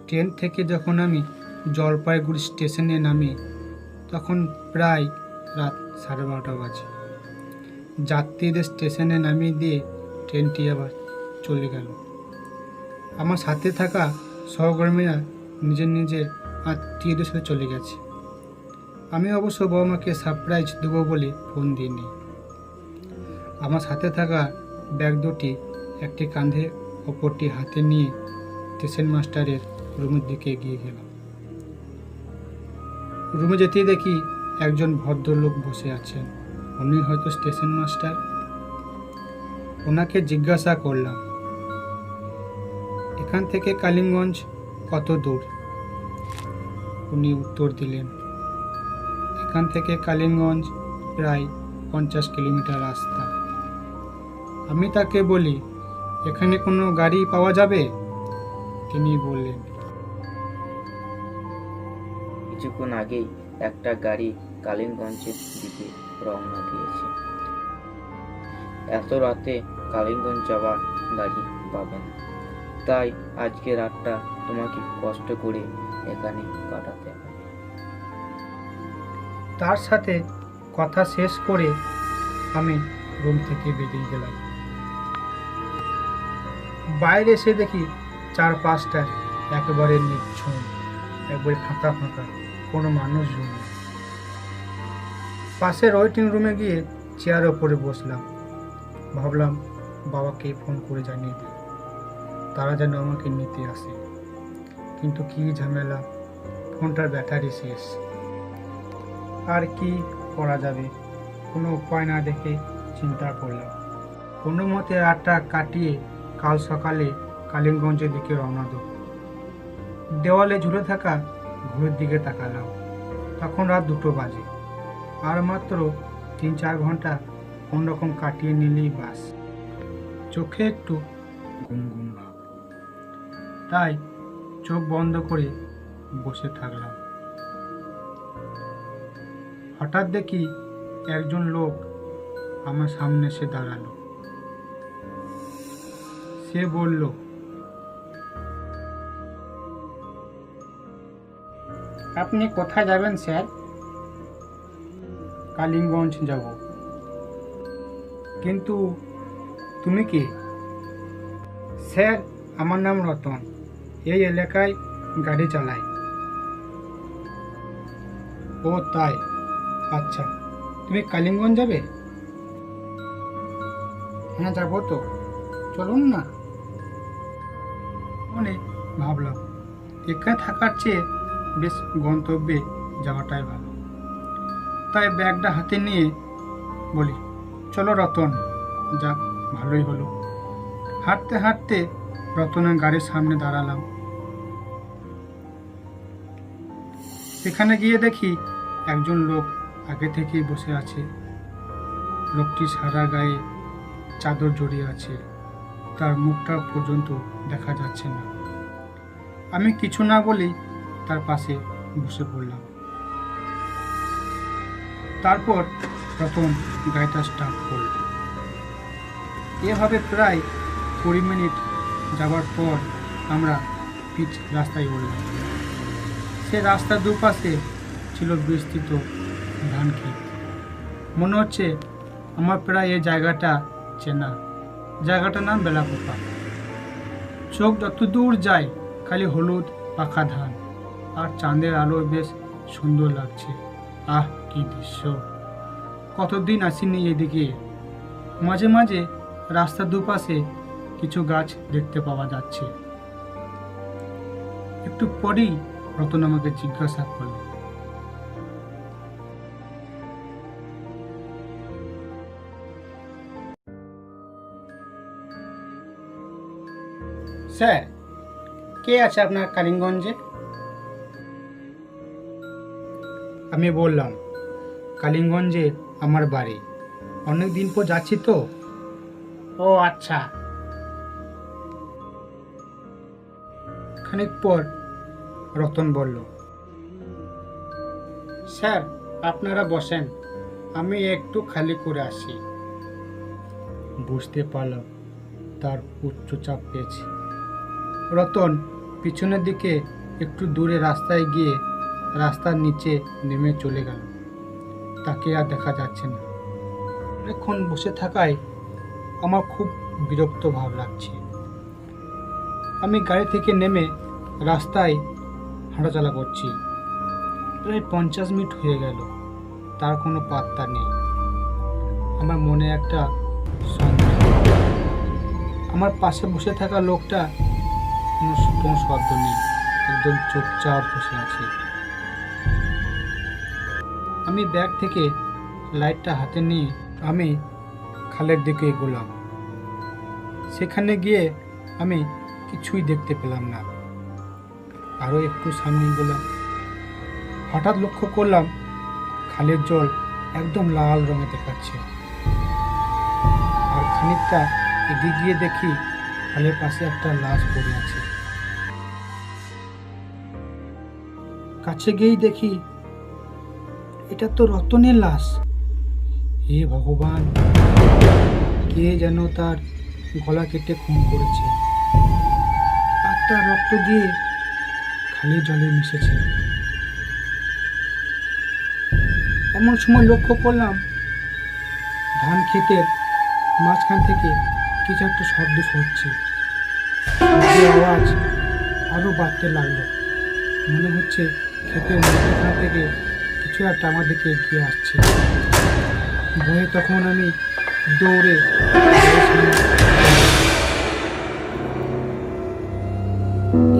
Train থেকে যখন আমি জলপাইগুড়ি স্টেশনে নামি তখন প্রায় রাত 12:30 বাজে। যাত্রীদের স্টেশনে নামিয়ে দিয়ে ট্রেনটি আবার চলে গেল। আমার সাথে থাকা সহকর্মীরা নিজের নিজের আত্মীয়দের সাথে চলে গেছে। আমি অবশ্য বাবা মাকে সারপ্রাইজ দেবো বলে ফোন দিইনি। আমার সাথে থাকা ব্যাগ দুটি একটি কাঁধে অপরটি হাতে নিয়ে স্টেশন মাস্টারের রুমের দিকে এগিয়ে গেলাম। রুমে যেতেই দেখি একজন ভদ্রলোক বসে আছেন। উনি হয়তো স্টেশন মাস্টার। ওনাকে জিজ্ঞাসা করলাম, এখান থেকে কালিম্পংগঞ্জ কত দূর? উনি উত্তর দিলেন, এখান থেকে কালিম্পংগঞ্জ প্রায় 50 কিলোমিটার রাস্তা। আমি তাকে বলি, এখানে কোনো গাড়ি পাওয়া যাবে? তিনি বললেন, কিছুক্ষণ আগেই একটা গাড়ি কালিম্পংগঞ্জের দিকে রওনা দিয়েছে। এত রাতে কালিম্পংগঞ্জ যাওয়ার গাড়ি পাবেন, তাই আজকে রাতটা তোমাকে কষ্ট করে এখানে কাটাতে হবে। তার সাথে কথা শেষ করে আমি রুম থেকে বেরিয়ে গেলাম। বাইরে এসে দেখি চারপাশটা একেবারে নিচ্ছুম, একবারে ফাঁকা ফাঁকা, কোনো মানুষজন নেই। পাশের ওয়েটিং রুমে গিয়ে চেয়ারের ওপরে বসলাম। ভাবলাম বাবাকে ফোন করে জানিয়ে দিই, তারা যেন আমাকে নিতে আসে। কিন্তু কি ঝামেলা, ফোনটার ব্যাটারি শেষ। আর কি করা যাবে, কোনো উপায় না দেখে চিন্তা করলাম কোনো মতে রাতটা কাটিয়ে কাল সকালে কালিম্পংগঞ্জের দিকে রওনা দেব। দেওয়ালে ঝুলে থাকা ঘড়ির দিকে তাকালাম, তখন রাত 2 বাজে। আর মাত্র 3-4 ঘন্টা কোনোরকম কাটিয়ে নিলেই বাস। চোখে একটু ঘুম ঘুম ভাব, তাই চোখ বন্ধ করে বসে থাকলাম। হঠাৎ দেখি একজন লোক আমার সামনে এসে দাঁড়ালো। সে বলল, আপনি কোথায় যাবেন স্যার? কালিম্পংগঞ্জ যাব। কিন্তু তুমি কে? স্যার, আমার নাম রতন, এই এলাকায় গাড়ি চালাই। ও তাই, আচ্ছা, তুমি কালিম্পংগঞ্জ যাবে? হ্যাঁ যাবো তো, চলুন না। মানে ভাবলাম এখানে থাকার চেয়ে বেশ গন্তব্যে যাওয়াটাই ভালো। তাই ব্যাগটা হাতে নিয়ে বলি, চলো রতন, যাক ভালোই হলো। হাঁটতে হাঁটতে রতনের গাড়ির সামনে দাঁড়ালাম। সেখানে গিয়ে দেখি একজন লোক আগে থেকেই বসে আছে। লোকটি সারা গায়ে চাদর জড়িয়ে আছে, তার মুখটা পর্যন্ত দেখা যাচ্ছে না। আমি কিছু না বলেই তার পাশে বসে পড়লাম। তারপর রতন গাড়িটা স্টার্ট করল। এভাবে প্রায় 20 মিনিট যাওয়ার পর আমরা পিচ রাস্তায় উঠলাম। সে রাস্তার দুপাশে ছিল বিস্তৃত ধান ক্ষেত। মনে হচ্ছে আমার প্রায় এই জায়গাটা চেনা। জায়গাটার নাম বেলাকোপা। চোখ যত দূর যায় খালি হলুদ পাকা ধান, আর চাঁদের আলো বেশ সুন্দর লাগছে। আহ কি দৃশ্য! কতদিন আসিনি এদিকে। মাঝে মাঝে রাস্তার দুপাশে কিছু গাছ দেখতে পাওয়া যাচ্ছে। একটু পরেই রতন আমাকে জিজ্ঞাসা করল, স্যার, কে আছে আপনার কালিম্পংগঞ্জে? আমি বললাম, কালিম্পংগঞ্জে আমার বাড়ি, অনেক দিন পর যাচ্ছি তো। ও আচ্ছা। খানিক পর রতন বলল, স্যার আপনারা বসেন, আমি একটু খালি করে আসি। বুঝতে পারলাম তার উচ্চ চাপ পেয়েছে। রতন পিছনের দিকে একটু দূরে রাস্তায় গিয়ে রাস্তার নিচে নেমে চলে গেল। তাকে আর দেখা যাচ্ছে না। অনেকক্ষণ বসে থাকায় আমার খুব বিরক্ত ভাব লাগছে। আমি গাড়ি থেকে নেমে রাস্তায় হাঁটাচলা করছি। প্রায় 50 মিনিট হয়ে গেল, তার কোনো পাত্তা নেই। আমার মনে একটা সন্দেহ। আমার পাশে বসে থাকা লোকটা কোনো শব্দ নেই, একদম চুপচাপ বসে আছে। আমি ব্যাগ থেকে লাইটটা হাতে নিয়ে আমি খালের দিকে এগোলাম। সেখানে গিয়ে আমি কিছুই দেখতে পেলাম না। আরো একটু সামনে এগোলাম। হঠাৎ লক্ষ্য করলাম খালের জল একদম লাল রঙে দেখাচ্ছে। আর খানিকটা এগিয়ে গিয়ে দেখি খালের পাশে একটা লাশ পড়ে আছে। কাছে গিয়েই দেখি এটা তো রতনের লাশ। হে ভগবান, কে যেন তার গলা কেটে খুন করেছে আর তার রক্ত দিয়ে খালি জলে মিশেছে। এমন সময় লক্ষ্য করলাম ধান ক্ষেতের মাঝখান থেকে কিছু একটা শব্দ হচ্ছে। আওয়াজ আরো বাড়তে লাগলো। মনে হচ্ছে ক্ষেতের মধ্যখান থেকে কিছু একটা আমার দিকে এগিয়ে আসছে। ভয়ে তখন আমি দৌড়ে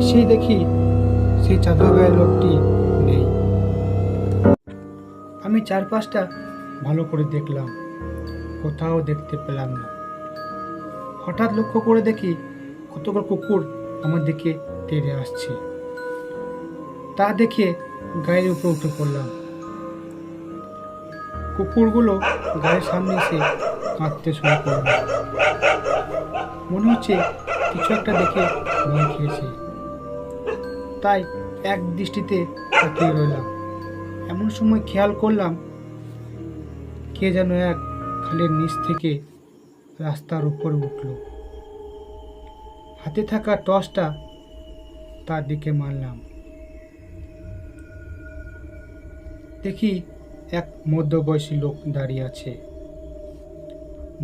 এসেই দেখি সেই চাদর গায়ের লোকটি নেই। আমি চারপাশটা ভালো করে দেখলাম, কোথাও দেখতে পেলাম না। হঠাৎ লক্ষ্য করে দেখি কতগুলো কুকুর আমার দিকে তেড়ে আসছে। তা দেখে গায়ের উপর উঠে পড়লাম। কুকুরগুলো গায়ের সামনে এসে কাঁদতে শুরু করলো। মনে হচ্ছে কিছু একটা দেখে ভয় খেয়েছে। তাই এক দৃষ্টিতে তাকিয়ে রইলাম। এমন সময় খেয়াল করলাম কে যেন এক খালের নিচ থেকে রাস্তার উপরে উঠল। হাতে থাকা টর্চটা তার দিকে মারলাম। দেখি এক মধ্যবয়সী লোক দাঁড়িয়ে আছে,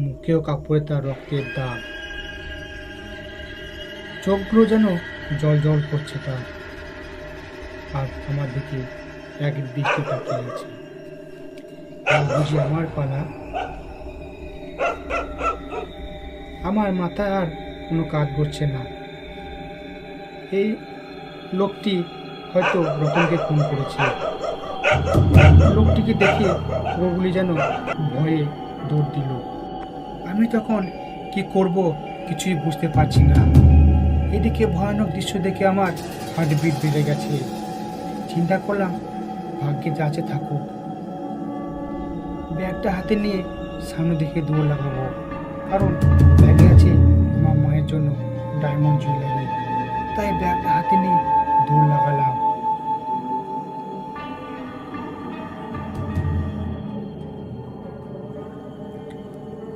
মুখেও কাপড়ে তার রক্তের দাগ। চোখগুলো যেন জল জল করছে তার, আর আমার দিকে এক দৃষ্টি তাকিয়ে আছে। বুঝি আমার পালা। আমার মাথায় আর কোনো কাজ করছে না। এই লোকটি হয়তো রতনকে খুন করেছে। লোকটিকে দেখে ওগুলি যেন ভয়ে দৌড় দিল। আমি তখন কি করব কিছুই বুঝতে পারছি না। এদিকে ভয়ানক দৃশ্য দেখে আমার হার্টবিট বেড়ে গেছে। চিন্তা করলাম ভাগ্যে যা আছে থাকুক। ব্যাগটা হাতে নিয়ে সামনে দিকে দৌড় লাগাবো, কারণ ব্যাগে আছে আমার মায়ের জন্য ডায়মন্ড জুয়েলারি। তাই ব্যাগটা হাতে নিয়ে দৌড় লাগালাম।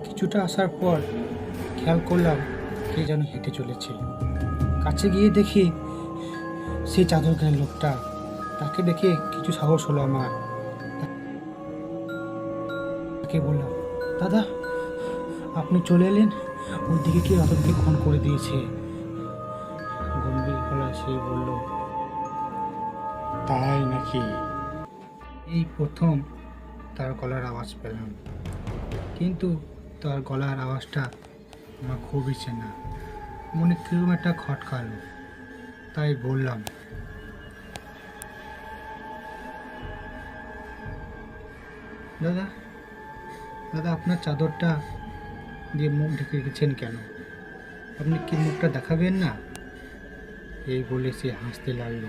কিছুটা আসার পর খেয়াল করলাম কে যেন হেঁটে চলেছে। কাছে গিয়ে দেখি সেই চাদর গায়ের লোকটা। তাকে দেখে কিছু সাহস হলো আমার। তাকে বললাম, দাদা আপনি চলে এলেন, ওর দিকে কি রতনকে খুন করে দিয়েছে। গম্ভীর গলায় সে বলল, তাই নাকি? এই প্রথম তার গলার আওয়াজ পেলাম, কিন্তু তার গলার আওয়াজটা আমার খুবই চেনা। মনে কিরকম একটা খটকালো। তাই বললাম, দাদা দাদা আপনার চাদরটা দিয়ে মুখ ঢেকে রেখেছেন কেন? আপনি কি মুখটা দেখাবেন না? এই বলে সে হাসতে লাগলো।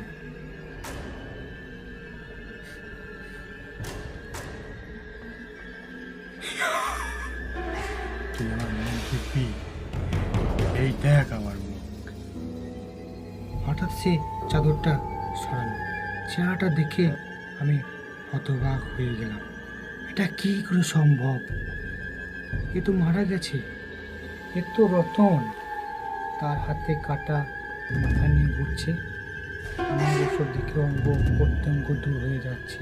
তুই আমার মুখ দেখবি? এই দেখ আমার মুখ। হঠাৎ সে চাদরটা সরালো। চেহারাটা দেখে আমি হতবাক হয়ে গেলাম। এটা কি করে সম্ভব? এ তো মারা গেছে। এ তো রতন। তার হাতে কাটা, মাথা নিয়ে ঘুরছে। আমার ওসব দিকে অঙ্গ প্রত্যঙ্গ দূর হয়ে যাচ্ছে,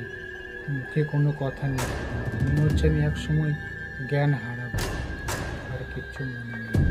মুখে কোনো কথা নেই, মনে হচ্ছে আমি একসময় জ্ঞান হারাবো। আর কিচ্ছু মনে নেই।